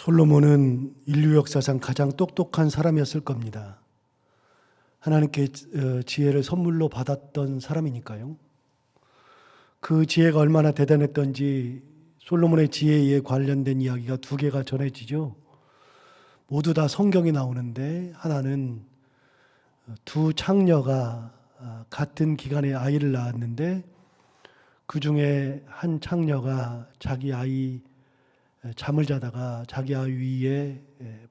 솔로몬은 인류 역사상 가장 똑똑한 사람이었을 겁니다. 하나님께 지혜를 선물로 받았던 사람이니까요. 그 지혜가 얼마나 대단했던지 솔로몬의 지혜에 관련된 이야기가 두 개가 전해지죠. 모두 다 성경에 나오는데 하나는 두 창녀가 같은 기간에 아이를 낳았는데 그 중에 한 창녀가 자기 아이 잠을 자다가 자기 아이 위에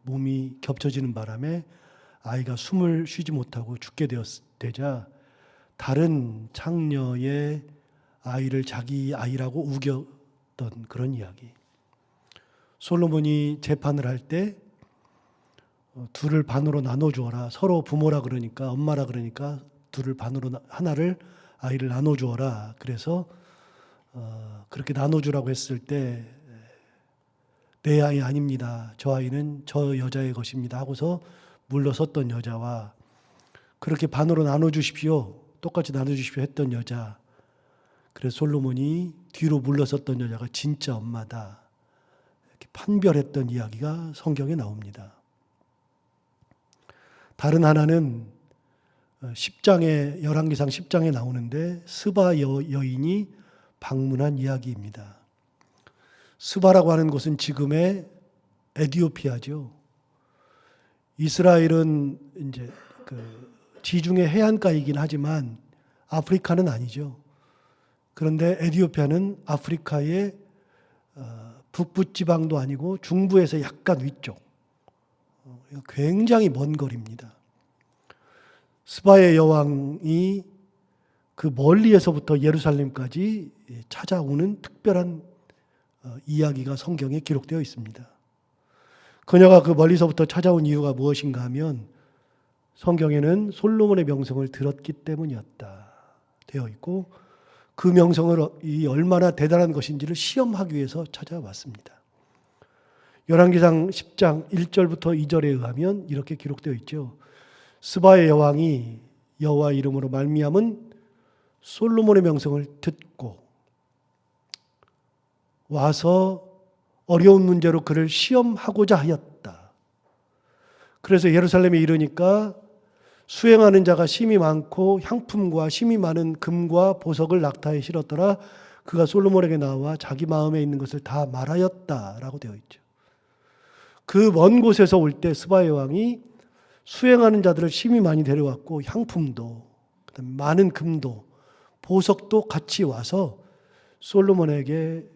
몸이 겹쳐지는 바람에 아이가 숨을 쉬지 못하고 죽게 되자 다른 창녀의 아이를 자기 아이라고 우겼던 그런 이야기. 솔로몬이 재판을 할 때 둘을 반으로 나눠주어라. 서로 부모라 그러니까 엄마라 그러니까 둘을 반으로 하나를 아이를 나눠주어라. 그래서 그렇게 나눠주라고 했을 때 내 아이 아닙니다. 저 아이는 저 여자의 것입니다. 하고서 물러섰던 여자와 그렇게 반으로 나눠주십시오. 똑같이 나눠주십시오 했던 여자. 그래서 솔로몬이 뒤로 물러섰던 여자가 진짜 엄마다. 이렇게 판별했던 이야기가 성경에 나옵니다. 다른 하나는 10장에 열왕기상 10장에 나오는데 스바 여인이 방문한 이야기입니다. 스바라고 하는 곳은 지금의 에티오피아죠. 이스라엘은 이제 지중해 해안가이긴 하지만 아프리카는 아니죠. 그런데 에티오피아는 아프리카의 북부 지방도 아니고 중부에서 약간 위쪽. 굉장히 먼 거리입니다. 스바의 여왕이 그 멀리에서부터 예루살렘까지 찾아오는 특별한 이야기가 성경에 기록되어 있습니다. 그녀가 그 멀리서부터 찾아온 이유가 무엇인가 하면 성경에는 솔로몬의 명성을 들었기 때문이었다 되어 있고 그 명성이 얼마나 대단한 것인지를 시험하기 위해서 찾아왔습니다. 열왕기상 10장 1절부터 2절에 의하면 이렇게 기록되어 있죠. 스바의 여왕이 여호와 이름으로 말미암은 솔로몬의 명성을 듣고 와서 어려운 문제로 그를 시험하고자 하였다. 그래서 예루살렘에 이르니까 수행하는 자가 심히 많고 향품과 심히 많은 금과 보석을 낙타에 실었더라. 그가 솔로몬에게 나와 자기 마음에 있는 것을 다 말하였다라고 되어 있죠. 그 먼 곳에서 올 때 스바의 왕이 수행하는 자들을 심히 많이 데려왔고 향품도 그다음에 많은 금도 보석도 같이 와서 솔로몬에게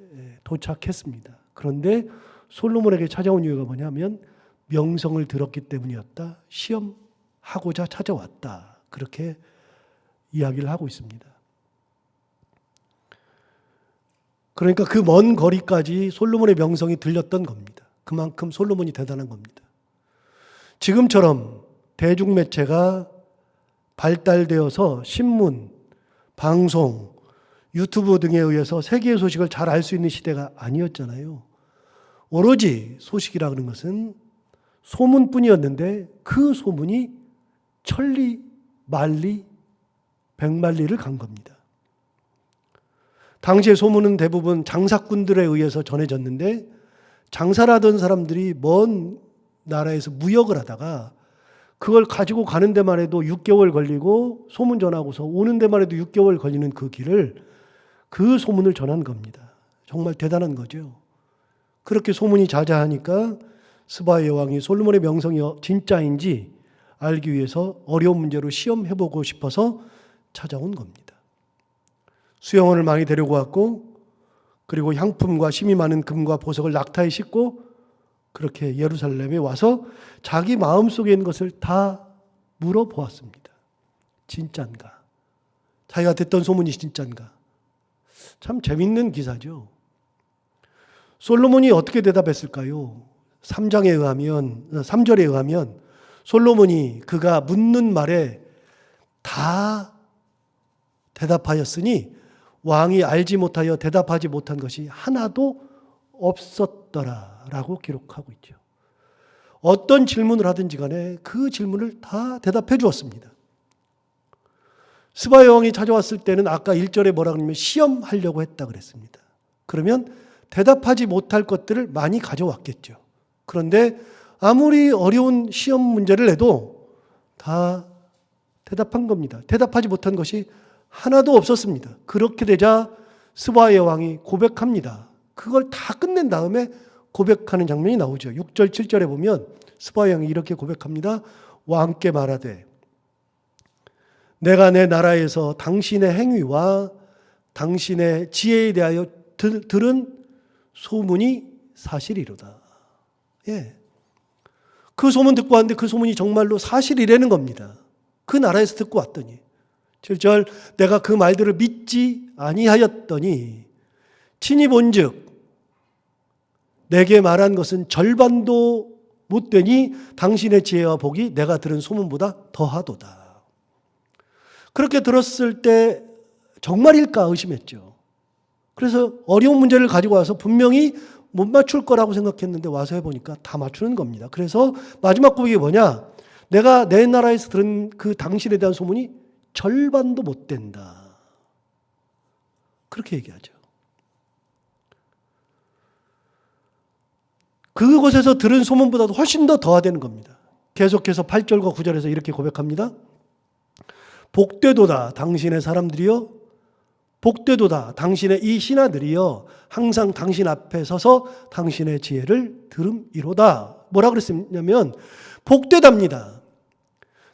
도착했습니다. 그런데 솔로몬에게 찾아온 이유가 뭐냐면 명성을 들었기 때문이었다. 시험하고자 찾아왔다. 그렇게 이야기를 하고 있습니다. 그러니까 그 먼 거리까지 솔로몬의 명성이 들렸던 겁니다. 그만큼 솔로몬이 대단한 겁니다. 지금처럼 대중매체가 발달되어서 신문, 방송, 유튜브 등에 의해서 세계의 소식을 잘 알 수 있는 시대가 아니었잖아요. 오로지 소식이라 그런 것은 소문뿐이었는데 그 소문이 천리, 만리, 백만리를 간 겁니다. 당시의 소문은 대부분 장사꾼들에 의해서 전해졌는데 장사를 하던 사람들이 먼 나라에서 무역을 하다가 그걸 가지고 가는 데만 해도 6개월 걸리고 소문 전하고서 오는 데만 해도 6개월 걸리는 그 길을 그 소문을 전한 겁니다. 정말 대단한 거죠. 그렇게 소문이 자자하니까 스바의 여왕이 솔로몬의 명성이 진짜인지 알기 위해서 어려운 문제로 시험해보고 싶어서 찾아온 겁니다. 수영원을 많이 데리고 왔고 그리고 향품과 심이 많은 금과 보석을 낙타에 싣고 그렇게 예루살렘에 와서 자기 마음속에 있는 것을 다 물어보았습니다. 진짠가? 자기가 듣던 소문이 진짠가? 참 재밌는 기사죠. 솔로몬이 어떻게 대답했을까요? 3절에 의하면 솔로몬이 그가 묻는 말에 다 대답하였으니 왕이 알지 못하여 대답하지 못한 것이 하나도 없었더라라고 기록하고 있죠. 어떤 질문을 하든지 간에 그 질문을 다 대답해 주었습니다. 스바 여왕이 찾아왔을 때는 아까 1절에 뭐라 그러냐면 시험하려고 했다 그랬습니다. 그러면 대답하지 못할 것들을 많이 가져왔겠죠. 그런데 아무리 어려운 시험 문제를 내도 다 대답한 겁니다. 대답하지 못한 것이 하나도 없었습니다. 그렇게 되자 스바의 왕이 고백합니다. 그걸 다 끝낸 다음에 고백하는 장면이 나오죠. 6절, 7절에 보면 스바의 왕이 이렇게 고백합니다. 왕께 말하되 내가 내 나라에서 당신의 행위와 당신의 지혜에 대하여 들은 소문이 사실이로다. 예. 그 소문 듣고 왔는데 그 소문이 정말로 사실이라는 겁니다. 그 나라에서 듣고 왔더니 7절 내가 그 말들을 믿지 아니하였더니 친히 본즉 내게 말한 것은 절반도 못 되니 당신의 지혜와 복이 내가 들은 소문보다 더하도다. 그렇게 들었을 때 정말일까 의심했죠. 그래서 어려운 문제를 가지고 와서 분명히 못 맞출 거라고 생각했는데 와서 해보니까 다 맞추는 겁니다. 그래서 마지막 고백이 뭐냐? 내가 내 나라에서 들은 그 당신에 대한 소문이 절반도 못 된다. 그렇게 얘기하죠. 그곳에서 들은 소문보다도 훨씬 더 더하다는 겁니다. 계속해서 8절과 9절에서 이렇게 고백합니다. 복되도다 당신의 사람들이여, 복되도다 당신의 이 신하들이여, 항상 당신 앞에 서서 당신의 지혜를 들음이로다. 뭐라 그랬냐면 복되답니다.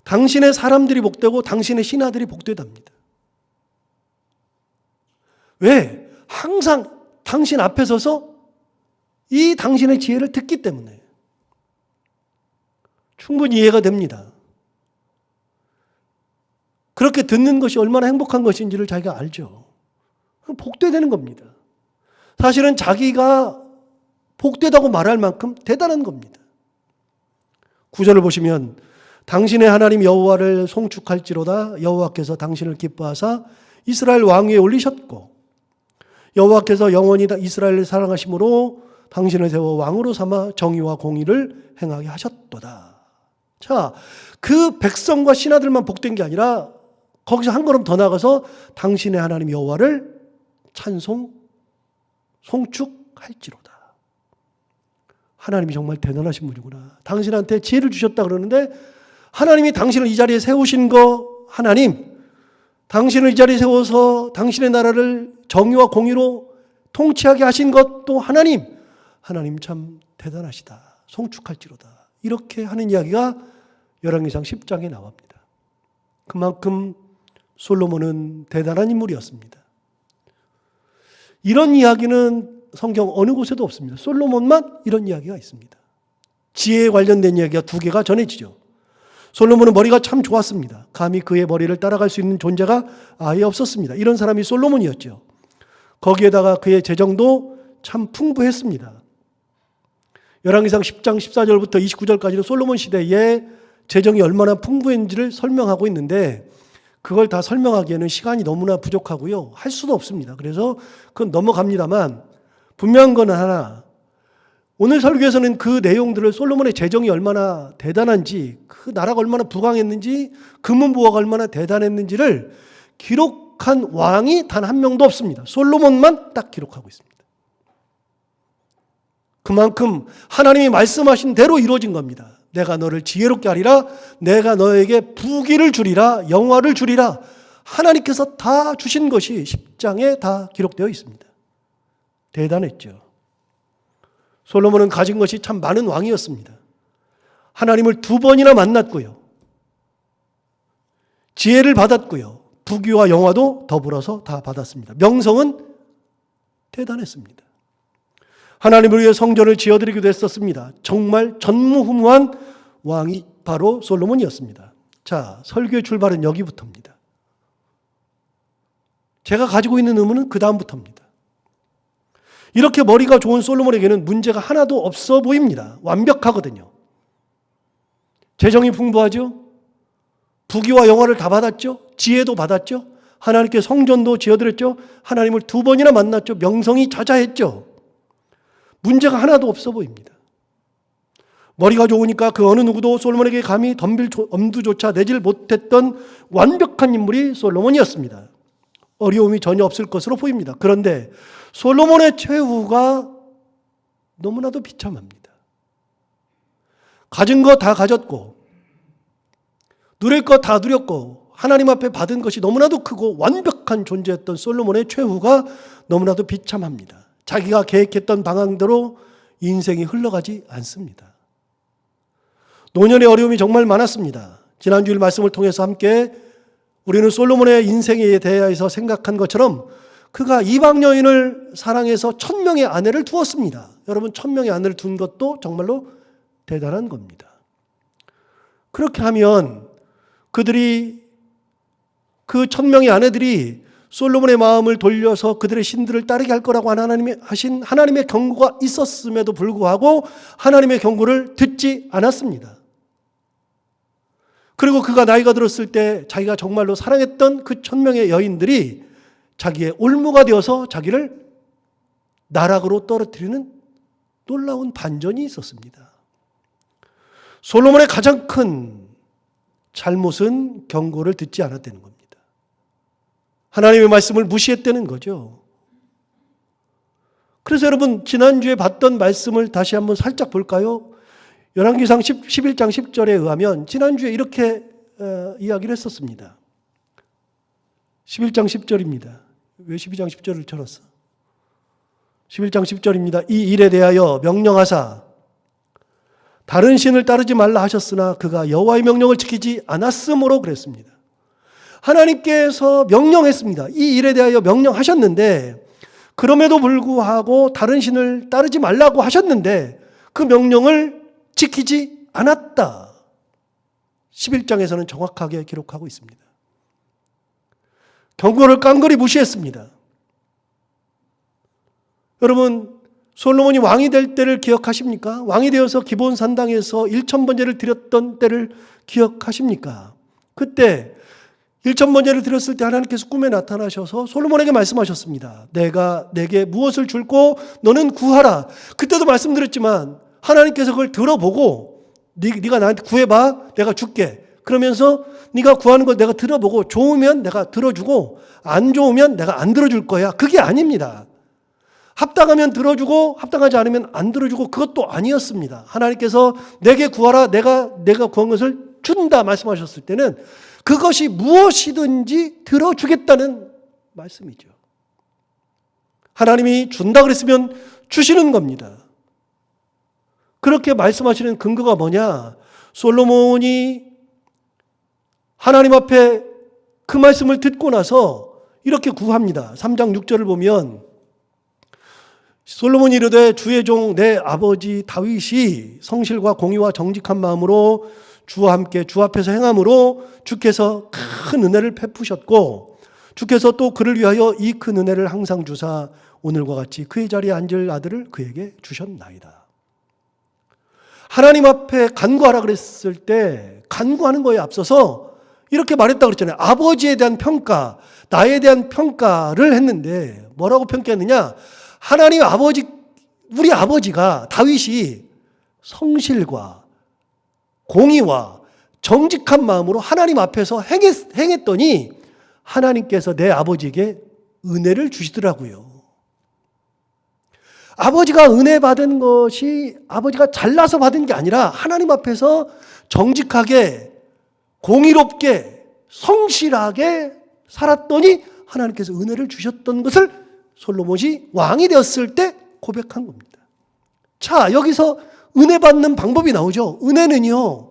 당신의 사람들이 복되고 당신의 신하들이 복되답니다. 왜? 항상 당신 앞에 서서 이 당신의 지혜를 듣기 때문에. 충분히 이해가 됩니다. 그렇게 듣는 것이 얼마나 행복한 것인지를 자기가 알죠. 복되되는 겁니다. 사실은 자기가 복되다고 말할 만큼 대단한 겁니다. 9절을 보시면 당신의 하나님 여호와를 송축할지로다. 여호와께서 당신을 기뻐하사 이스라엘 왕위에 올리셨고 여호와께서 영원히 이스라엘을 사랑하심으로 당신을 세워 왕으로 삼아 정의와 공의를 행하게 하셨도다. 자, 그 백성과 신하들만 복된 게 아니라 거기서 한 걸음 더 나가서 당신의 하나님 여호와를 송축할지로다. 하나님이 정말 대단하신 분이구나. 당신한테 지혜를 주셨다 그러는데 하나님이 당신을 이 자리에 세우신 거 하나님, 당신을 이 자리에 세워서 당신의 나라를 정의와 공의로 통치하게 하신 것도 하나님, 하나님 참 대단하시다. 송축할지로다. 이렇게 하는 이야기가 열왕기상 10장에 나옵니다. 그만큼 솔로몬은 대단한 인물이었습니다. 이런 이야기는 성경 어느 곳에도 없습니다. 솔로몬만 이런 이야기가 있습니다. 지혜에 관련된 이야기가 두 개가 전해지죠. 솔로몬은 머리가 참 좋았습니다. 감히 그의 머리를 따라갈 수 있는 존재가 아예 없었습니다. 이런 사람이 솔로몬이었죠. 거기에다가 그의 재정도 참 풍부했습니다. 열왕기상 10장 14절부터 29절까지는 솔로몬 시대에 재정이 얼마나 풍부했는지를 설명하고 있는데 그걸 다 설명하기에는 시간이 너무나 부족하고요. 할 수도 없습니다. 그래서 그건 넘어갑니다만 분명한 건 하나, 오늘 설교에서는 그 내용들을 솔로몬의 재정이 얼마나 대단한지, 그 나라가 얼마나 부강했는지, 금은보화가 얼마나 대단했는지를 기록한 왕이 단 한 명도 없습니다. 솔로몬만 딱 기록하고 있습니다. 그만큼 하나님이 말씀하신 대로 이루어진 겁니다. 내가 너를 지혜롭게 하리라, 내가 너에게 부귀를 주리라, 영화를 주리라. 하나님께서 다 주신 것이 10장에 다 기록되어 있습니다. 대단했죠. 솔로몬은 가진 것이 참 많은 왕이었습니다. 하나님을 2번이나 만났고요. 지혜를 받았고요. 부귀와 영화도 더불어서 다 받았습니다. 명성은 대단했습니다. 하나님을 위해 성전을 지어드리기도 했었습니다. 정말 전무후무한 왕이 바로 솔로몬이었습니다. 자, 설교의 출발은 여기부터입니다. 제가 가지고 있는 의문은 그 다음부터입니다. 이렇게 머리가 좋은 솔로몬에게는 문제가 하나도 없어 보입니다. 완벽하거든요. 재정이 풍부하죠. 부귀와 영화를 다 받았죠. 지혜도 받았죠. 하나님께 성전도 지어드렸죠. 하나님을 2번이나 만났죠. 명성이 자자했죠. 문제가 하나도 없어 보입니다. 머리가 좋으니까 그 어느 누구도 솔로몬에게 감히 덤빌 엄두조차 내질 못했던 완벽한 인물이 솔로몬이었습니다. 어려움이 전혀 없을 것으로 보입니다. 그런데 솔로몬의 최후가 너무나도 비참합니다. 가진 거 다 가졌고 누릴 거 다 누렸고 하나님 앞에 받은 것이 너무나도 크고 완벽한 존재였던 솔로몬의 최후가 너무나도 비참합니다. 자기가 계획했던 방향대로 인생이 흘러가지 않습니다. 노년의 어려움이 정말 많았습니다. 지난주일 말씀을 통해서 함께 우리는 솔로몬의 인생에 대해서 생각한 것처럼 그가 이방 여인을 사랑해서 1000명의 아내를 두었습니다. 여러분 1000명의 아내를 둔 것도 정말로 대단한 겁니다. 그렇게 하면 그들이 그 1000명의 아내들이 솔로몬의 마음을 돌려서 그들의 신들을 따르게 할 거라고 하신 하나님의 경고가 있었음에도 불구하고 하나님의 경고를 듣지 않았습니다. 그리고 그가 나이가 들었을 때 자기가 정말로 사랑했던 그 1000명의 여인들이 자기의 올무가 되어서 자기를 나락으로 떨어뜨리는 놀라운 반전이 있었습니다. 솔로몬의 가장 큰 잘못은 경고를 듣지 않았다는 겁니다. 하나님의 말씀을 무시했다는 거죠. 그래서 여러분 지난주에 봤던 말씀을 다시 한번 살짝 볼까요? 열왕기상 11장 10절에 의하면 지난주에 이렇게 이야기를 했었습니다. 11장 10절입니다. 왜 12장 10절을 쳐놨어? 11장 10절입니다. 이 일에 대하여 명령하사 다른 신을 따르지 말라 하셨으나 그가 여호와의 명령을 지키지 않았으므로 그랬습니다. 하나님께서 명령했습니다. 이 일에 대하여 명령하셨는데 그럼에도 불구하고 다른 신을 따르지 말라고 하셨는데 그 명령을 지키지 않았다. 11장에서는 정확하게 기록하고 있습니다. 경고를 깡그리 무시했습니다. 여러분 솔로몬이 왕이 될 때를 기억하십니까? 왕이 되어서 기브온 산당에서 1000번제를 드렸던 때를 기억하십니까? 그때 1000번제를 드렸을 때 하나님께서 꿈에 나타나셔서 솔로몬에게 말씀하셨습니다. 내가 내게 무엇을 줄고 너는 구하라. 그때도 말씀드렸지만 하나님께서 그걸 들어보고 네가 나한테 구해봐. 내가 줄게. 그러면서 네가 구하는 걸 내가 들어보고 좋으면 내가 들어주고 안 좋으면 내가 안 들어줄 거야. 그게 아닙니다. 합당하면 들어주고 합당하지 않으면 안 들어주고 그것도 아니었습니다. 하나님께서 내게 구하라. 내가 구한 것을 준다 말씀하셨을 때는 그것이 무엇이든지 들어주겠다는 말씀이죠. 하나님이 준다 그랬으면 주시는 겁니다. 그렇게 말씀하시는 근거가 뭐냐? 솔로몬이 하나님 앞에 그 말씀을 듣고 나서 이렇게 구합니다. 3장 6절을 보면 솔로몬이 이르되 주의 종 내 아버지 다윗이 성실과 공의와 정직한 마음으로 주와 함께 주 앞에서 행함으로 주께서 큰 은혜를 베푸셨고 주께서 또 그를 위하여 이 큰 은혜를 항상 주사 오늘과 같이 그의 자리에 앉을 아들을 그에게 주셨나이다. 하나님 앞에 간구하라 그랬을 때 간구하는 거에 앞서서 이렇게 말했다고 그랬잖아요. 아버지에 대한 평가, 나에 대한 평가를 했는데 뭐라고 평가했느냐? 하나님 아버지, 우리 아버지가 다윗이 성실과 공의와 정직한 마음으로 하나님 앞에서 행했더니 하나님께서 내 아버지에게 은혜를 주시더라고요. 아버지가 은혜 받은 것이 아버지가 잘나서 받은 게 아니라 하나님 앞에서 정직하게 공의롭게 성실하게 살았더니 하나님께서 은혜를 주셨던 것을 솔로몬이 왕이 되었을 때 고백한 겁니다. 자, 여기서 은혜 받는 방법이 나오죠. 은혜는요,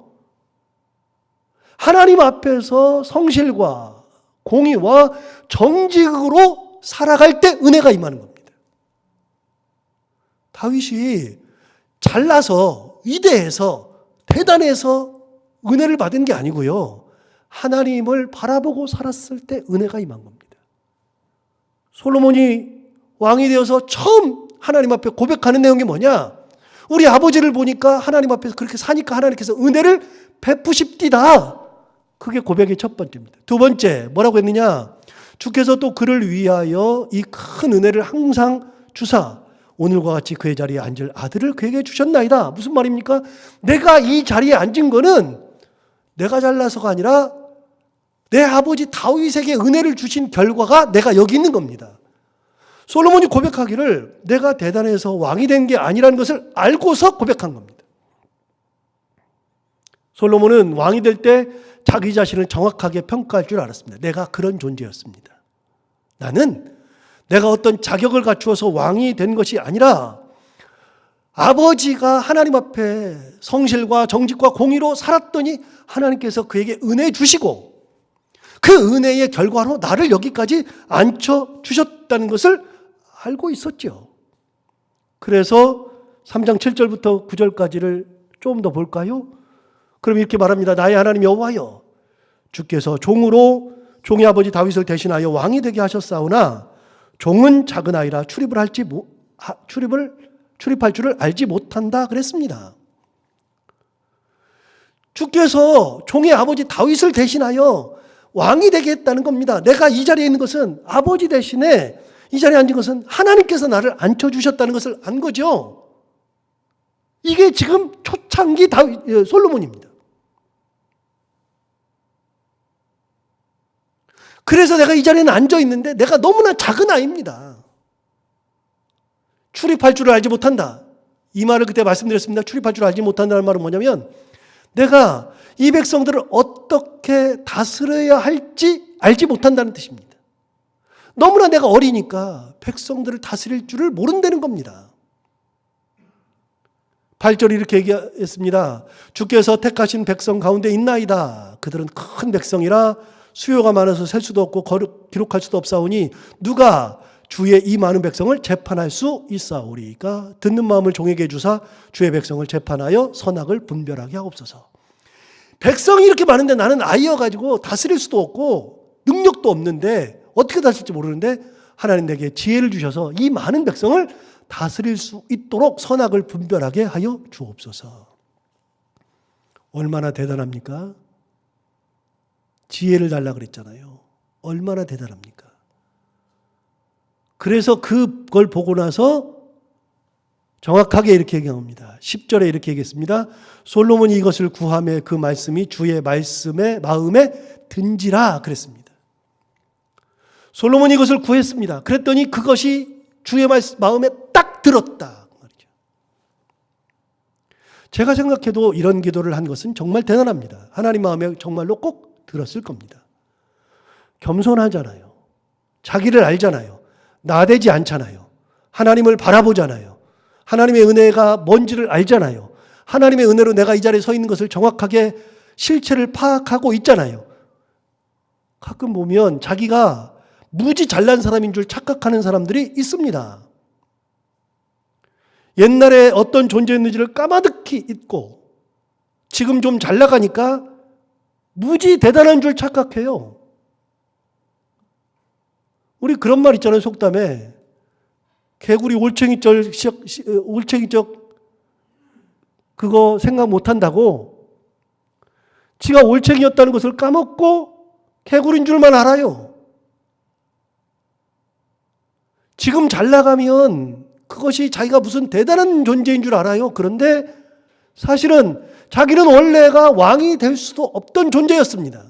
하나님 앞에서 성실과 공의와 정직으로 살아갈 때 은혜가 임하는 겁니다. 다윗이 잘나서 위대해서 대단해서 은혜를 받은 게 아니고요. 하나님을 바라보고 살았을 때 은혜가 임한 겁니다. 솔로몬이 왕이 되어서 처음 하나님 앞에 고백하는 내용이 뭐냐? 우리 아버지를 보니까 하나님 앞에서 그렇게 사니까 하나님께서 은혜를 베푸십디다. 그게 고백의 첫 번째입니다. 두 번째 뭐라고 했느냐? 주께서 또 그를 위하여 이 큰 은혜를 항상 주사 오늘과 같이 그의 자리에 앉을 아들을 그에게 주셨나이다. 무슨 말입니까? 내가 이 자리에 앉은 거는 내가 잘나서가 아니라 내 아버지 다윗에게 은혜를 주신 결과가 내가 여기 있는 겁니다. 솔로몬이 고백하기를 내가 대단해서 왕이 된 게 아니라는 것을 알고서 고백한 겁니다. 솔로몬은 왕이 될 때 자기 자신을 정확하게 평가할 줄 알았습니다. 내가 그런 존재였습니다. 나는 내가 어떤 자격을 갖추어서 왕이 된 것이 아니라 아버지가 하나님 앞에 성실과 정직과 공의로 살았더니 하나님께서 그에게 은혜 주시고 그 은혜의 결과로 나를 여기까지 앉혀주셨다는 것을 알고 있었죠. 그래서 3장 7절부터 9절까지를 좀 더 볼까요? 그럼 이렇게 말합니다. 나의 하나님 여호와여, 주께서 종으로 종의 아버지 다윗을 대신하여 왕이 되게 하셨사오나 종은 작은 아이라 출입할 줄을 알지 못한다 그랬습니다. 주께서 종의 아버지 다윗을 대신하여 왕이 되게 했다는 겁니다. 내가 이 자리에 있는 것은 아버지 대신에 이 자리에 앉은 것은 하나님께서 나를 앉혀주셨다는 것을 안 거죠. 이게 지금 초창기 솔로몬입니다. 그래서 내가 이 자리에 앉아 있는데 내가 너무나 작은 아이입니다. 출입할 줄을 알지 못한다. 이 말을 그때 말씀드렸습니다. 출입할 줄을 알지 못한다는 말은 뭐냐면 내가 이 백성들을 어떻게 다스려야 할지 알지 못한다는 뜻입니다. 너무나 내가 어리니까 백성들을 다스릴 줄을 모른다는 겁니다. 8절이 이렇게 얘기했습니다. 주께서 택하신 백성 가운데 있나이다. 그들은 큰 백성이라 수요가 많아서 셀 수도 없고 기록할 수도 없사오니 누가 주의 이 많은 백성을 재판할 수 있사오리까 듣는 마음을 종에게 주사 주의 백성을 재판하여 선악을 분별하게 하옵소서. 백성이 이렇게 많은데 나는 아이여가지고 다스릴 수도 없고 능력도 없는데 어떻게 다스릴지 모르는데 하나님 내게 지혜를 주셔서 이 많은 백성을 다스릴 수 있도록 선악을 분별하게 하여 주옵소서. 얼마나 대단합니까? 지혜를 달라 그랬잖아요. 얼마나 대단합니까? 그래서 그걸 보고 나서 정확하게 이렇게 얘기합니다. 10절에 이렇게 얘기했습니다. 솔로몬이 이것을 구하매 그 말씀이 주의 말씀에 마음에 든지라 그랬습니다. 솔로몬이 이것을 구했습니다. 그랬더니 그것이 주의 마음에 딱 들었다 말이죠. 제가 생각해도 이런 기도를 한 것은 정말 대단합니다. 하나님 마음에 정말로 꼭 들었을 겁니다. 겸손하잖아요. 자기를 알잖아요. 나대지 않잖아요. 하나님을 바라보잖아요. 하나님의 은혜가 뭔지를 알잖아요. 하나님의 은혜로 내가 이 자리에 서 있는 것을 정확하게 실체를 파악하고 있잖아요. 가끔 보면 자기가 무지 잘난 사람인 줄 착각하는 사람들이 있습니다. 옛날에 어떤 존재였는지를 까마득히 잊고 지금 좀 잘 나가니까 무지 대단한 줄 착각해요. 우리 그런 말 있잖아요. 속담에 개구리 올챙이적 그거 생각 못한다고 지가 올챙이였다는 것을 까먹고 개구리인 줄만 알아요. 지금 잘 나가면 그것이 자기가 무슨 대단한 존재인 줄 알아요. 그런데 사실은 자기는 원래가 왕이 될 수도 없던 존재였습니다.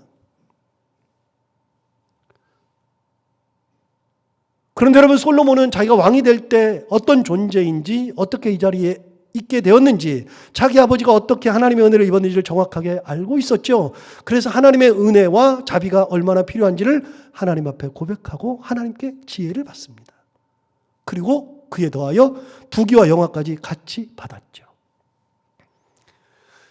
그런데 여러분 솔로몬은 자기가 왕이 될 때 어떤 존재인지 어떻게 이 자리에 있게 되었는지 자기 아버지가 어떻게 하나님의 은혜를 입었는지를 정확하게 알고 있었죠. 그래서 하나님의 은혜와 자비가 얼마나 필요한지를 하나님 앞에 고백하고 하나님께 지혜를 받습니다. 그리고 그에 더하여 부귀와 영화까지 같이 받았죠.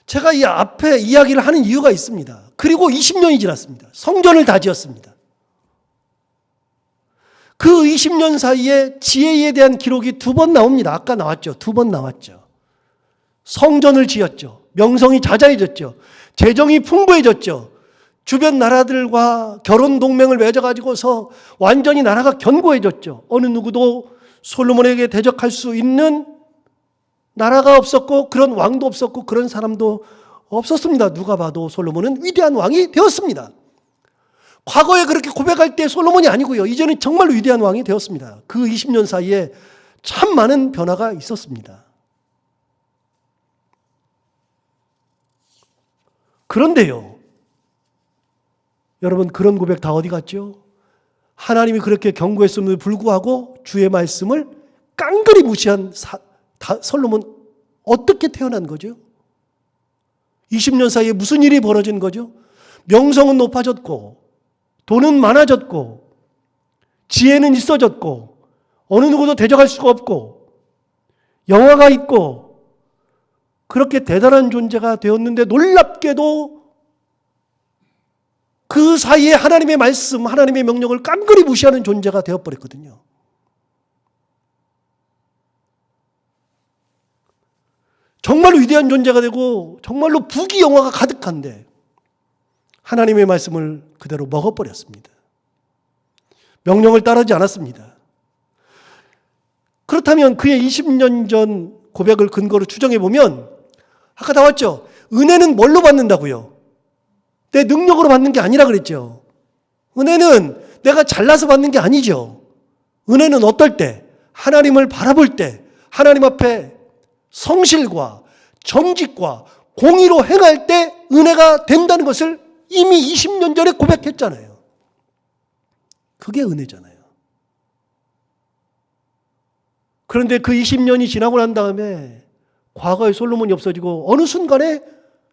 제가 이 앞에 이야기를 하는 이유가 있습니다. 그리고 20년이 지났습니다. 성전을 다 지었습니다. 그 20년 사이에 지혜에 대한 기록이 2번 나옵니다. 아까 나왔죠. 2번 나왔죠. 성전을 지었죠. 명성이 자자해졌죠. 재정이 풍부해졌죠. 주변 나라들과 결혼 동맹을 맺어가지고서 완전히 나라가 견고해졌죠. 어느 누구도 솔로몬에게 대적할 수 있는 나라가 없었고 그런 왕도 없었고 그런 사람도 없었습니다. 누가 봐도 솔로몬은 위대한 왕이 되었습니다. 과거에 그렇게 고백할 때 솔로몬이 아니고요. 이제는 정말 위대한 왕이 되었습니다. 그 20년 사이에 참 많은 변화가 있었습니다. 그런데요. 여러분 그런 고백 다 어디 갔죠? 하나님이 그렇게 경고했음에도 불구하고 주의 말씀을 깡그리 무시한 솔로몬 어떻게 태어난 거죠? 20년 사이에 무슨 일이 벌어진 거죠? 명성은 높아졌고, 돈은 많아졌고, 지혜는 있어졌고, 어느 누구도 대적할 수가 없고, 영화가 있고, 그렇게 대단한 존재가 되었는데 놀랍게도 그 사이에 하나님의 말씀, 하나님의 명령을 깡그리 무시하는 존재가 되어버렸거든요. 정말로 위대한 존재가 되고 정말로 부귀영화가 가득한데 하나님의 말씀을 그대로 먹어버렸습니다. 명령을 따르지 않았습니다. 그렇다면 그의 20년 전 고백을 근거로 추정해 보면 아까 나왔죠. 은혜는 뭘로 받는다고요? 내 능력으로 받는 게 아니라 그랬죠. 은혜는 내가 잘나서 받는 게 아니죠. 은혜는 어떨 때? 하나님을 바라볼 때, 하나님 앞에 성실과 정직과 공의로 행할 때 은혜가 된다는 것을 이미 20년 전에 고백했잖아요. 그게 은혜잖아요. 그런데 그 20년이 지나고 난 다음에 과거의 솔로몬이 없어지고 어느 순간에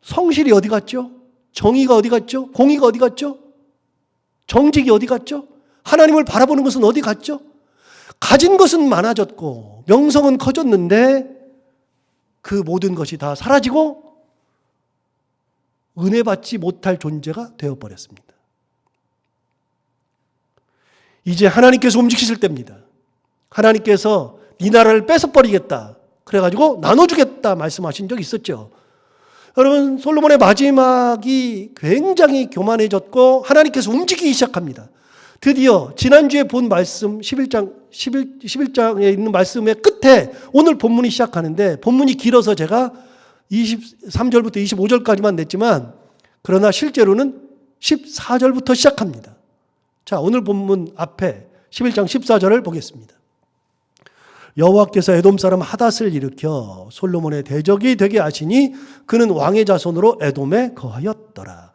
성실이 어디 갔죠? 정의가 어디 갔죠? 공의가 어디 갔죠? 정직이 어디 갔죠? 하나님을 바라보는 것은 어디 갔죠? 가진 것은 많아졌고 명성은 커졌는데 그 모든 것이 다 사라지고 은혜 받지 못할 존재가 되어버렸습니다. 이제 하나님께서 움직이실 때입니다. 하나님께서 네 나라를 뺏어버리겠다. 그래가지고 나눠주겠다 말씀하신 적이 있었죠. 여러분, 솔로몬의 마지막이 굉장히 교만해졌고 하나님께서 움직이기 시작합니다. 드디어 지난주에 본 말씀 11장에 있는 말씀의 끝에 오늘 본문이 시작하는데 본문이 길어서 제가 23절부터 25절까지만 냈지만 그러나 실제로는 14절부터 시작합니다. 자, 오늘 본문 앞에 11장 14절을 보겠습니다. 여호와께서 에돔 사람 하닷을 일으켜 솔로몬의 대적이 되게 하시니 그는 왕의 자손으로 에돔에 거하였더라.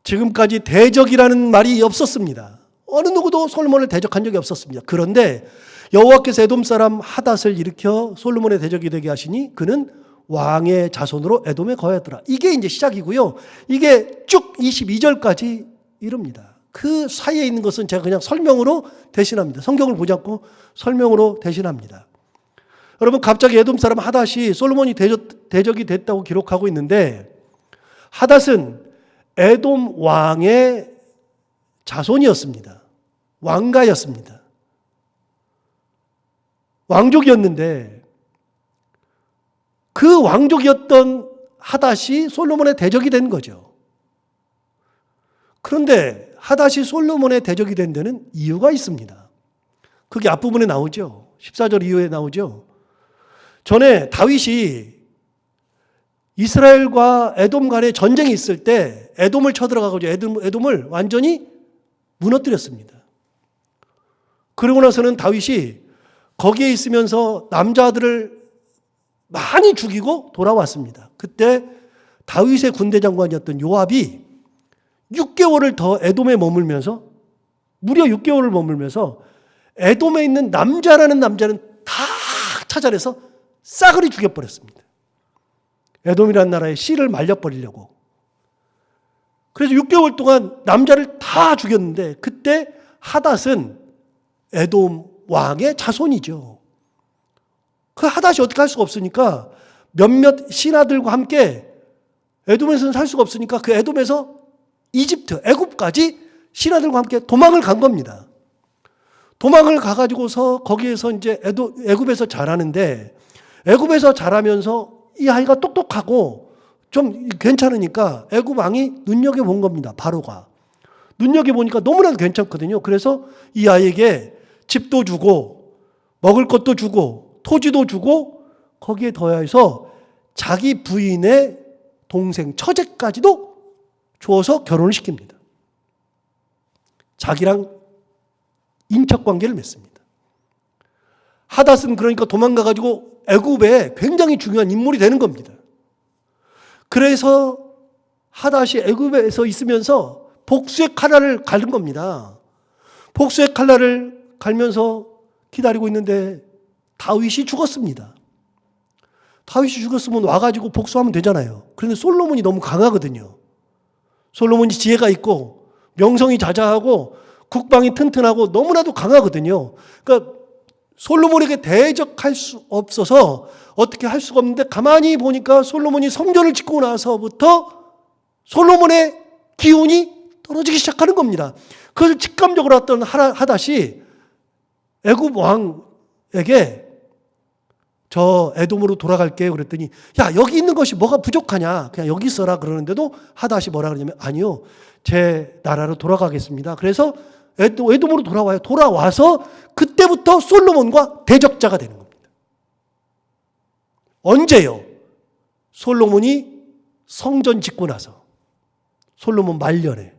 지금까지 대적이라는 말이 없었습니다. 어느 누구도 솔로몬을 대적한 적이 없었습니다. 그런데 여호와께서 에돔 사람 하닷을 일으켜 솔로몬의 대적이 되게 하시니 그는 왕의 자손으로 에돔에 거하였더라. 이게 이제 시작이고요. 이게 쭉 22절까지 이릅니다. 그 사이에 있는 것은 제가 그냥 설명으로 대신합니다. 성경을 보지 않고 설명으로 대신합니다. 여러분, 갑자기 에돔 사람 하닷이 솔로몬이 대적이 됐다고 기록하고 있는데 하닷은 에돔 왕의 자손이었습니다. 왕가였습니다. 왕족이었는데 그 왕족이었던 하닷이 솔로몬의 대적이 된 거죠. 그런데 하닷이 솔로몬의 대적이 된 데는 이유가 있습니다. 그게 앞부분에 나오죠. 14절 이후에 나오죠. 전에 다윗이 이스라엘과 에돔 간에 전쟁이 있을 때 에돔을 쳐들어가고 에돔을 완전히 무너뜨렸습니다. 그러고 나서는 다윗이 거기에 있으면서 남자들을 많이 죽이고 돌아왔습니다. 그때 다윗의 군대 장관이었던 요압이 6개월을 더 에돔에 머물면서 무려 6개월을 머물면서 에돔에 있는 남자라는 남자는 다 찾아내서 싸그리 죽여버렸습니다. 에돔이라는 나라의 씨를 말려버리려고. 그래서 6개월 동안 남자를 다 죽였는데 그때 하닷은 에돔 왕의 자손이죠. 그 하닷이 어떻게 할 수가 없으니까 몇몇 신하들과 함께 에돔에서는 살 수가 없으니까 그 에돔에서 이집트, 애굽까지 신하들과 함께 도망을 간 겁니다. 도망을 가가지고서 거기에서 이제 애굽에서 자라는데 애굽에서 자라면서 이 아이가 똑똑하고 좀 괜찮으니까 애굽 왕이 눈여겨본 겁니다. 바로가. 눈여겨보니까 너무나도 괜찮거든요. 그래서 이 아이에게 집도 주고 먹을 것도 주고 토지도 주고 거기에 더해서 자기 부인의 동생 처제까지도 주어서 결혼을 시킵니다. 자기랑 인척관계를 맺습니다. 하닷은 그러니까 도망가가지고 애굽에 굉장히 중요한 인물이 되는 겁니다. 그래서 하닷이 애굽에서 있으면서 복수의 칼날을 갈는 겁니다. 복수의 칼날을 갈면서 기다리고 있는데 다윗이 죽었습니다. 다윗이 죽었으면 와가지고 복수하면 되잖아요. 그런데 솔로몬이 너무 강하거든요. 솔로몬이 지혜가 있고 명성이 자자하고 국방이 튼튼하고 너무나도 강하거든요. 그러니까 솔로몬에게 대적할 수 없어서 어떻게 할 수가 없는데, 가만히 보니까 솔로몬이 성전을 짓고 나서부터 솔로몬의 기운이 떨어지기 시작하는 겁니다. 그것을 직감적으로 했던 하닷이 애굽 왕에게 저 에돔으로 돌아갈게요 그랬더니, 야, 여기 있는 것이 뭐가 부족하냐, 그냥 여기 있어라 그러는데도 하닷이 뭐라 그러냐면, 아니요, 제 나라로 돌아가겠습니다. 그래서 에돔으로 돌아와요. 돌아와서 그때부터 솔로몬과 대적자가 되는 겁니다. 언제요? 솔로몬이 성전 짓고 나서, 솔로몬 말년에.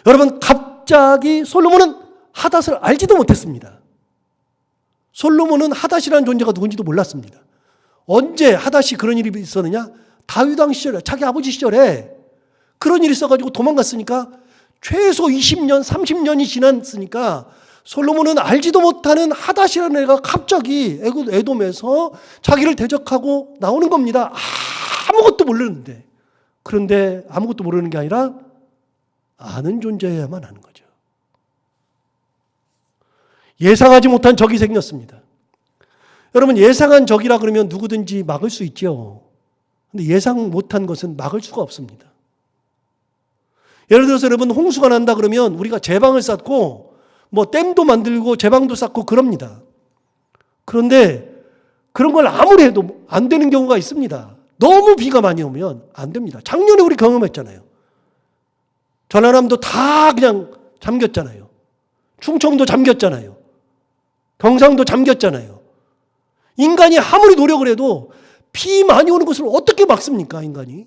여러분, 갑자기 솔로몬은 하닷을 알지도 못했습니다. 솔로몬은 하닷이라는 존재가 누군지도 몰랐습니다. 언제 하닷이 그런 일이 있었느냐? 다윗 왕 시절에, 자기 아버지 시절에 그런 일이 있어가지고 도망갔으니까, 최소 20년, 30년이 지났으니까 솔로몬은 알지도 못하는 하닷이라는 애가 갑자기 에돔에서 자기를 대적하고 나오는 겁니다. 아무것도 모르는데. 그런데 아무것도 모르는 게 아니라 아는 존재여야만 하는 거죠. 예상하지 못한 적이 생겼습니다. 여러분, 예상한 적이라 그러면 누구든지 막을 수 있죠. 근데 예상 못한 것은 막을 수가 없습니다. 예를 들어서 여러분, 홍수가 난다 그러면 우리가 제방을 쌓고 뭐 댐도 만들고 제방도 쌓고 그럽니다. 그런데 그런 걸 아무리 해도 안 되는 경우가 있습니다. 너무 비가 많이 오면 안 됩니다. 작년에 우리 경험했잖아요. 전라남도 다 그냥 잠겼잖아요. 충청도 잠겼잖아요. 경상도 잠겼잖아요. 인간이 아무리 노력을 해도 비 많이 오는 것을 어떻게 막습니까, 인간이?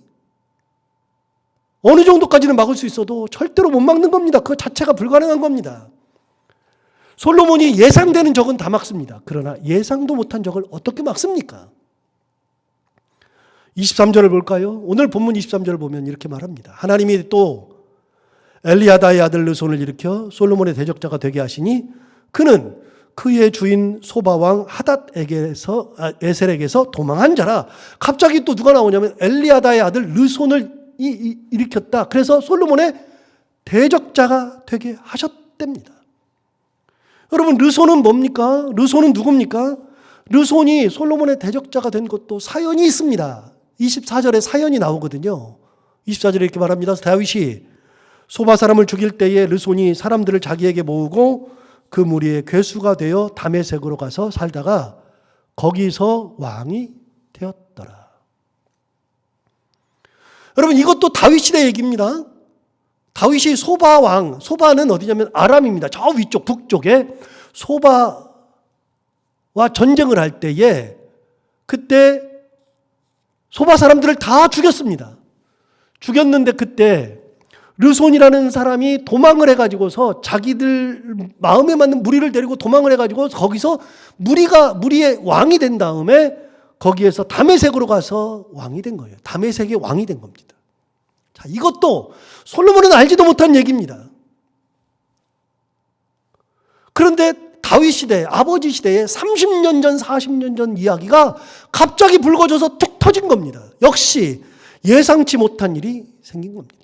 어느 정도까지는 막을 수 있어도 절대로 못 막는 겁니다. 그 자체가 불가능한 겁니다. 솔로몬이 예상되는 적은 다 막습니다. 그러나 예상도 못한 적을 어떻게 막습니까? 23절을 볼까요? 오늘 본문 23절을 보면 이렇게 말합니다. 하나님이 또 엘리야다의 아들 르손을 일으켜 솔로몬의 대적자가 되게 하시니 그는 그의 주인 소바왕 하닷에게서 에셀에게서 도망한 자라. 갑자기 또 누가 나오냐면 엘리야다의 아들 르손을 일으켰다. 그래서 솔로몬의 대적자가 되게 하셨답니다. 여러분, 르손은 뭡니까? 르손은 누굽니까? 르손이 솔로몬의 대적자가 된 것도 사연이 있습니다. 24절에 사연이 나오거든요. 24절에 이렇게 말합니다. 다윗이 소바 사람을 죽일 때에 르손이 사람들을 자기에게 모으고 그 무리의 괴수가 되어 다메섹으로 가서 살다가 거기서 왕이 되었더라. 여러분, 이것도 다윗 시대 얘기입니다. 다윗이 소바 왕, 소바는 어디냐면 아람입니다. 저 위쪽 북쪽에 소바와 전쟁을 할 때에 그때 소바 사람들을 다 죽였습니다. 죽였는데 그때 르손이라는 사람이 도망을 해가지고서 자기들 마음에 맞는 무리를 데리고 도망을 해가지고 거기서 무리의 왕이 된 다음에 거기에서 다메섹으로 가서 왕이 된 거예요. 다메섹의 왕이 된 겁니다. 자, 이것도 솔로몬은 알지도 못한 얘기입니다. 그런데 다윗 시대, 아버지 시대에 30년 전, 40년 전 이야기가 갑자기 불거져서 툭 터진 겁니다. 역시 예상치 못한 일이 생긴 겁니다.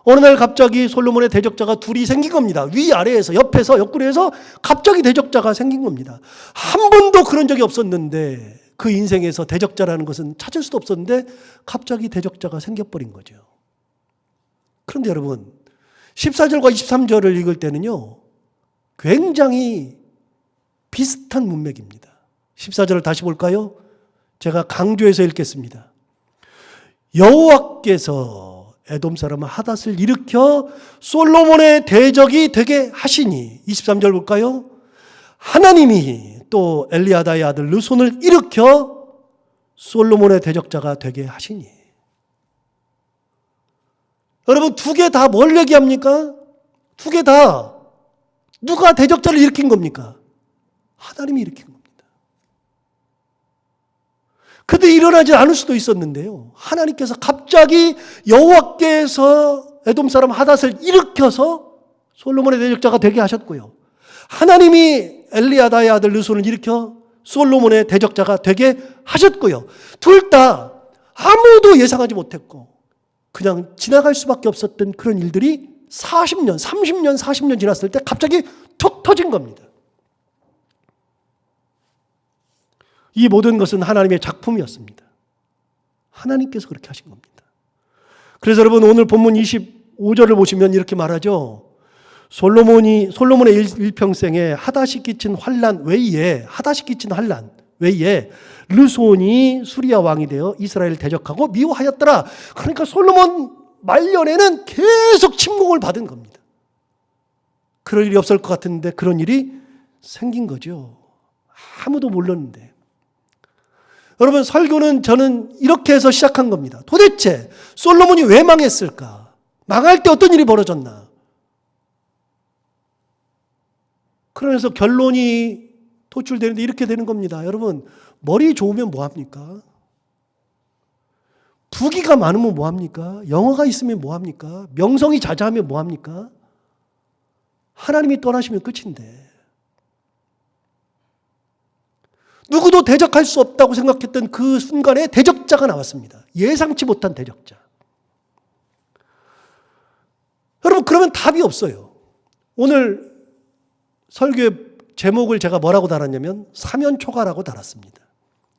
어느 날 갑자기 솔로몬의 대적자가 둘이 생긴 겁니다. 위아래에서, 옆에서, 옆구리에서 갑자기 대적자가 생긴 겁니다. 한 번도 그런 적이 없었는데, 그 인생에서 대적자라는 것은 찾을 수도 없었는데 갑자기 대적자가 생겨버린 거죠. 그런데 여러분, 14절과 23절을 읽을 때는요, 굉장히 비슷한 문맥입니다. 14절을 다시 볼까요? 제가 강조해서 읽겠습니다. 여호와께서 에돔 사람 하닷을 일으켜 솔로몬의 대적이 되게 하시니, 23절 볼까요? 하나님이 또 엘리야다의 아들 르손을 일으켜 솔로몬의 대적자가 되게 하시니. 여러분, 두 개 다 뭘 얘기합니까? 두 개 다 누가 대적자를 일으킨 겁니까? 하나님이 일으킨 겁니다. 그때 일어나지 않을 수도 있었는데요, 하나님께서 갑자기 여호와께서 에돔 사람 하닷을 일으켜서 솔로몬의 대적자가 되게 하셨고요, 하나님이 엘리아다의 아들 르손을 일으켜 솔로몬의 대적자가 되게 하셨고요. 둘 다 아무도 예상하지 못했고 그냥 지나갈 수밖에 없었던 그런 일들이 40년, 30년, 40년 지났을 때 갑자기 툭 터진 겁니다. 이 모든 것은 하나님의 작품이었습니다. 하나님께서 그렇게 하신 겁니다. 그래서 여러분 오늘 본문 25절을 보시면 이렇게 말하죠. 솔로몬의 일평생에 하다시 끼친 환난 외에 르손이 수리아 왕이 되어 이스라엘을 대적하고 미워하였더라. 그러니까 솔로몬 말년에는 계속 침공을 받은 겁니다. 그럴 일이 없을 것 같은데 그런 일이 생긴 거죠. 아무도 몰랐는데. 여러분 설교는 저는 이렇게 해서 시작한 겁니다. 도대체 솔로몬이 왜 망했을까? 망할 때 어떤 일이 벌어졌나? 그러면서 결론이 도출되는데 이렇게 되는 겁니다. 여러분 머리 좋으면 뭐합니까? 부귀가 많으면 뭐합니까? 영어가 있으면 뭐합니까? 명성이 자자하면 뭐합니까? 하나님이 떠나시면 끝인데 누구도 대적할 수 없다고 생각했던 그 순간에 대적자가 나왔습니다. 예상치 못한 대적자. 여러분 그러면 답이 없어요. 오늘 설교의 제목을 제가 뭐라고 달았냐면 사면초가라고 달았습니다.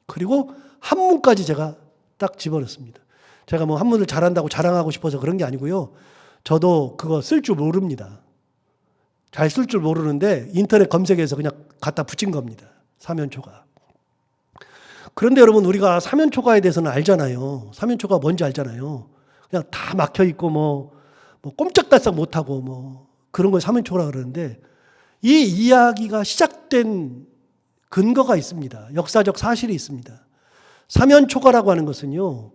그리고 한문까지 제가 딱 집어넣습니다. 제가 뭐 한문을 잘한다고 자랑하고 싶어서 그런 게 아니고요. 저도 그거 쓸 줄 모릅니다. 잘 쓸 줄 모르는데 인터넷 검색해서 그냥 갖다 붙인 겁니다. 사면초가. 그런데 여러분 우리가 사면초가에 대해서는 알잖아요. 사면초가 뭔지 알잖아요. 그냥 다 막혀 있고 뭐 꼼짝달싹 못하고 뭐 그런 걸 사면초가라 그러는데 이 이야기가 시작된 근거가 있습니다. 역사적 사실이 있습니다. 사면초가라고 하는 것은요.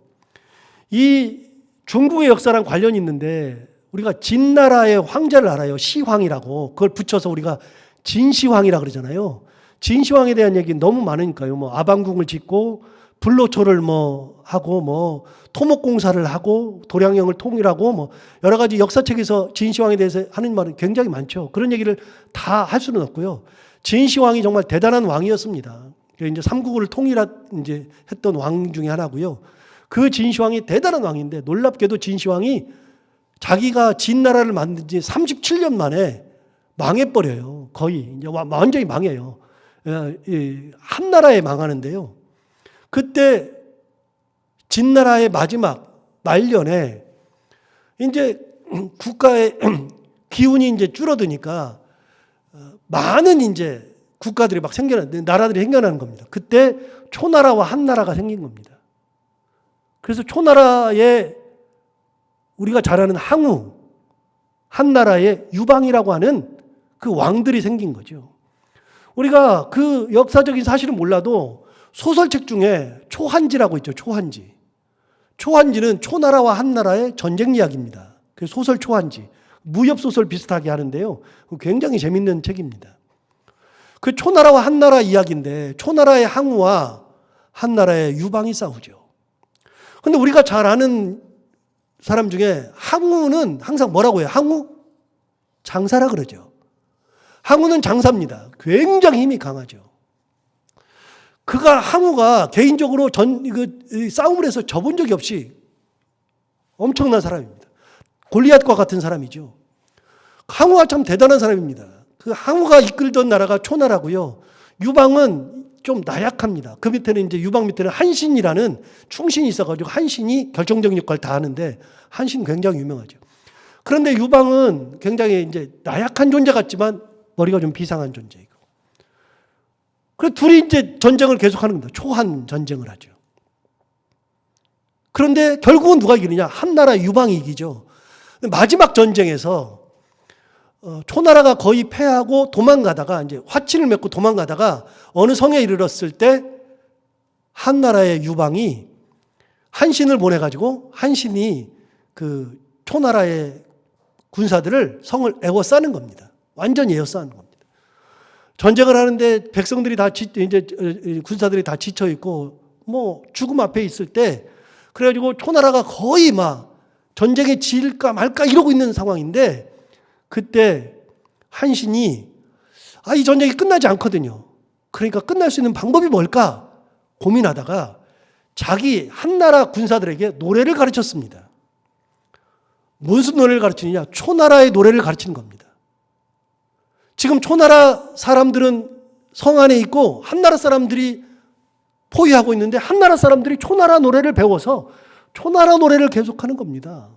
이 중국의 역사랑 관련이 있는데 우리가 진나라의 황제를 알아요. 시황이라고. 그걸 붙여서 우리가 진시황이라고 그러잖아요. 진시황에 대한 얘기 너무 많으니까요. 뭐 아방궁을 짓고 불로초를 뭐 하고 뭐 토목공사를 하고 도량령을 통일하고 뭐 여러 가지 역사책에서 진시황에 대해서 하는 말은 굉장히 많죠. 그런 얘기를 다 할 수는 없고요. 진시황이 정말 대단한 왕이었습니다. 이제 삼국을 이제 했던 왕 중에 하나고요. 그 진시황이 대단한 왕인데 놀랍게도 진시황이 자기가 진나라를 만든 지 37년 만에 망해버려요. 거의 이제 완전히 망해요. 한 나라에 망하는데요. 그때 진나라의 마지막 말년에 이제 국가의 기운이 이제 줄어드니까 많은 이제 국가들이 막 나라들이 생겨나는 겁니다. 그때 초나라와 한나라가 생긴 겁니다. 그래서 초나라에 우리가 잘 아는 항우, 한나라의 유방이라고 하는 그 왕들이 생긴 거죠. 우리가 그 역사적인 사실은 몰라도 소설책 중에 초한지라고 있죠. 초한지. 초한지는 초나라와 한나라의 전쟁 이야기입니다. 그 소설 초한지. 무협소설 비슷하게 하는데요. 굉장히 재밌는 책입니다. 그 초나라와 한나라 이야기인데 초나라의 항우와 한나라의 유방이 싸우죠. 근데 우리가 잘 아는 사람 중에 항우는 항상 뭐라고 해요? 항우? 장사라 그러죠. 항우는 장사입니다. 굉장히 힘이 강하죠. 항우가 개인적으로 싸움을 해서 져본 적이 없이 엄청난 사람입니다. 골리앗과 같은 사람이죠. 항우가 참 대단한 사람입니다. 그 항우가 이끌던 나라가 초나라고요. 유방은 좀 나약합니다. 그 밑에는 이제 유방 밑에는 한신이라는 충신이 있어가지고 한신이 결정적인 역할을 다 하는데 한신 굉장히 유명하죠. 그런데 유방은 굉장히 이제 나약한 존재 같지만 머리가 좀 비상한 존재이고. 그래서 둘이 이제 전쟁을 계속하는 겁니다. 초한 전쟁을 하죠. 그런데 결국은 누가 이기느냐? 한나라 유방이 이기죠. 마지막 전쟁에서 초나라가 거의 패하고 도망가다가 이제 화친을 맺고 도망가다가 어느 성에 이르렀을 때 한나라의 유방이 한신을 보내가지고 한신이 그 초나라의 군사들을 성을 에워싸는 겁니다. 완전히 에워싸는 겁니다. 전쟁을 하는데 백성들이 이제 군사들이 다 지쳐 있고 뭐 죽음 앞에 있을 때 그래가지고 초나라가 거의 막 전쟁에 질까 말까 이러고 있는 상황인데 그때 한신이 이 전쟁이 끝나지 않거든요. 그러니까 끝날 수 있는 방법이 뭘까 고민하다가 자기 한나라 군사들에게 노래를 가르쳤습니다. 무슨 노래를 가르치느냐? 초나라의 노래를 가르치는 겁니다. 지금 초나라 사람들은 성 안에 있고 한나라 사람들이 포위하고 있는데 한나라 사람들이 초나라 노래를 배워서 초나라 노래를 계속하는 겁니다.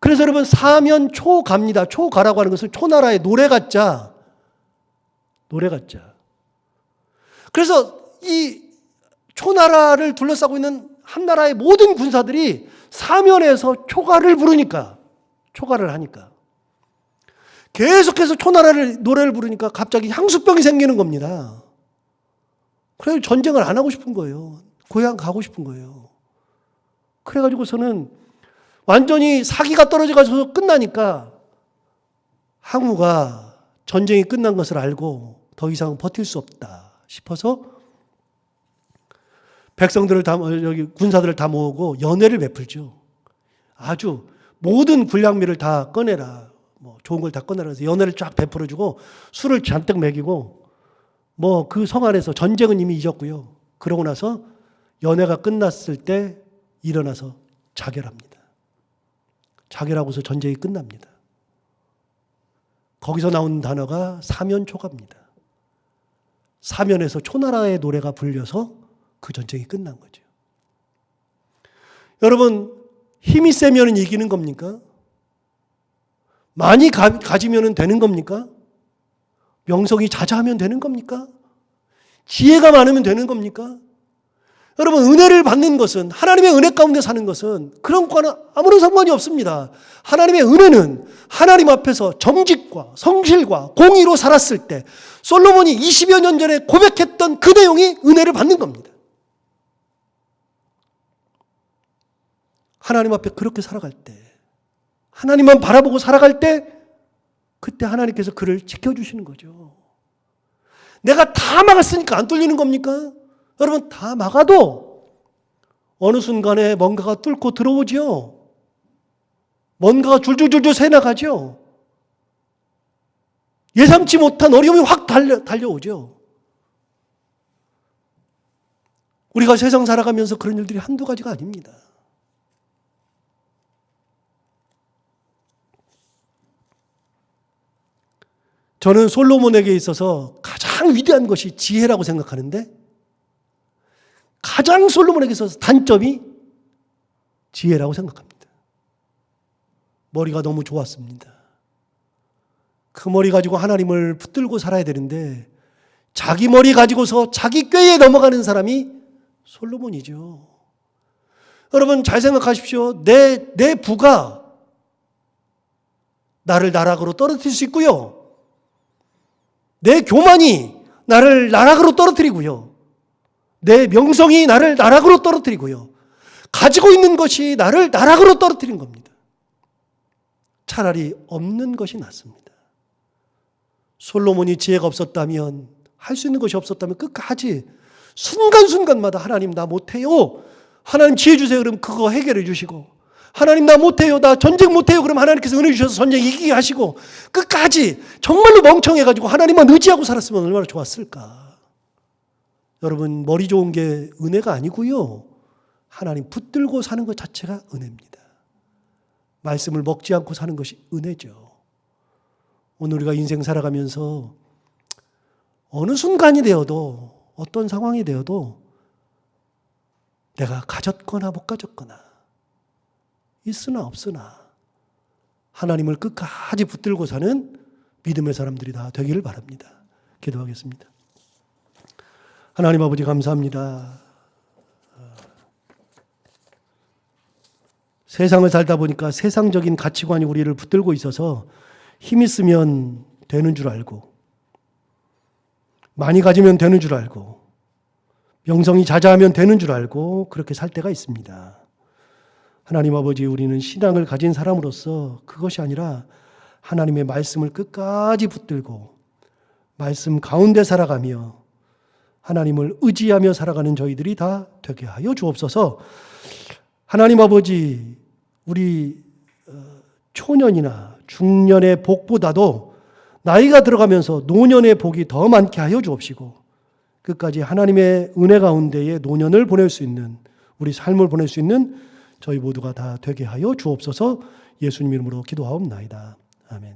그래서 여러분 사면 초가입니다. 초가라고 하는 것은 초나라의 노래 같자. 노래 같자. 그래서 이 초나라를 둘러싸고 있는 한나라의 모든 군사들이 사면에서 초가를 부르니까, 초가를 하니까 계속해서 초나라를 노래를 부르니까 갑자기 향수병이 생기는 겁니다. 그래서 전쟁을 안 하고 싶은 거예요. 고향 가고 싶은 거예요. 그래가지고서는 완전히 사기가 떨어져가지고 끝나니까 항우가 전쟁이 끝난 것을 알고 더 이상 버틸 수 없다 싶어서 백성들을 다, 여기 군사들을 다 모으고 연회를 베풀죠. 아주 모든 군량미를 다 꺼내라. 뭐 좋은 걸 다 꺼내라 해서 연회를 쫙 베풀어주고 술을 잔뜩 먹이고 뭐 그 성 안에서 전쟁은 이미 잊었고요. 그러고 나서 연회가 끝났을 때 일어나서 자결합니다. 자결하고서 전쟁이 끝납니다. 거기서 나온 단어가 사면초가입니다. 사면에서 초나라의 노래가 불려서 그 전쟁이 끝난 거죠. 여러분, 힘이 세면 이기는 겁니까? 많이 가지면 되는 겁니까? 명성이 자자하면 되는 겁니까? 지혜가 많으면 되는 겁니까? 여러분, 은혜를 받는 것은, 하나님의 은혜 가운데 사는 것은 그런 것과는 아무런 상관이 없습니다. 하나님의 은혜는 하나님 앞에서 정직과 성실과 공의로 살았을 때 솔로몬이 20여 년 전에 고백했던 그 내용이 은혜를 받는 겁니다. 하나님 앞에 그렇게 살아갈 때, 하나님만 바라보고 살아갈 때, 그때 하나님께서 그를 지켜주시는 거죠. 내가 다 막았으니까 안 뚫리는 겁니까? 여러분, 다 막아도 어느 순간에 뭔가가 뚫고 들어오죠. 뭔가가 줄줄줄줄 새나가죠. 예상치 못한 어려움이 확 달려오죠. 우리가 세상 살아가면서 그런 일들이 한두 가지가 아닙니다. 저는 솔로몬에게 있어서 가장 위대한 것이 지혜라고 생각하는데 가장 솔로몬에게 있어서 단점이 지혜라고 생각합니다. 머리가 너무 좋았습니다. 그 머리 가지고 하나님을 붙들고 살아야 되는데 자기 머리 가지고서 자기 꾀에 넘어가는 사람이 솔로몬이죠. 여러분 잘 생각하십시오. 내 부가 나를 나락으로 떨어뜨릴 수 있고요. 내 교만이 나를 나락으로 떨어뜨리고요. 내 명성이 나를 나락으로 떨어뜨리고요. 가지고 있는 것이 나를 나락으로 떨어뜨린 겁니다. 차라리 없는 것이 낫습니다. 솔로몬이 지혜가 없었다면, 할 수 있는 것이 없었다면 끝까지 순간순간마다 하나님 나 못해요. 하나님 지혜 주세요. 그럼 그거 해결해 주시고, 하나님 나 못해요. 나 전쟁 못해요. 그럼 하나님께서 은혜 주셔서 전쟁 이기게 하시고, 끝까지 정말로 멍청해가지고 하나님만 의지하고 살았으면 얼마나 좋았을까. 여러분, 머리 좋은 게 은혜가 아니고요. 하나님 붙들고 사는 것 자체가 은혜입니다. 말씀을 먹지 않고 사는 것이 은혜죠. 오늘 우리가 인생 살아가면서 어느 순간이 되어도, 어떤 상황이 되어도 내가 가졌거나 못 가졌거나 있으나 없으나 하나님을 끝까지 붙들고 사는 믿음의 사람들이 다 되기를 바랍니다. 기도하겠습니다. 하나님 아버지 감사합니다. 세상을 살다 보니까 세상적인 가치관이 우리를 붙들고 있어서 힘 있으면 되는 줄 알고, 많이 가지면 되는 줄 알고, 명성이 자자하면 되는 줄 알고 그렇게 살 때가 있습니다. 하나님 아버지, 우리는 신앙을 가진 사람으로서 그것이 아니라 하나님의 말씀을 끝까지 붙들고 말씀 가운데 살아가며 하나님을 의지하며 살아가는 저희들이 다 되게 하여 주옵소서. 하나님 아버지, 우리 초년이나 중년의 복보다도 나이가 들어가면서 노년의 복이 더 많게 하여 주옵시고 끝까지 하나님의 은혜 가운데에 노년을 보낼 수 있는, 우리 삶을 보낼 수 있는 저희 모두가 다 되게 하여 주옵소서. 예수님 이름으로 기도하옵나이다. 아멘.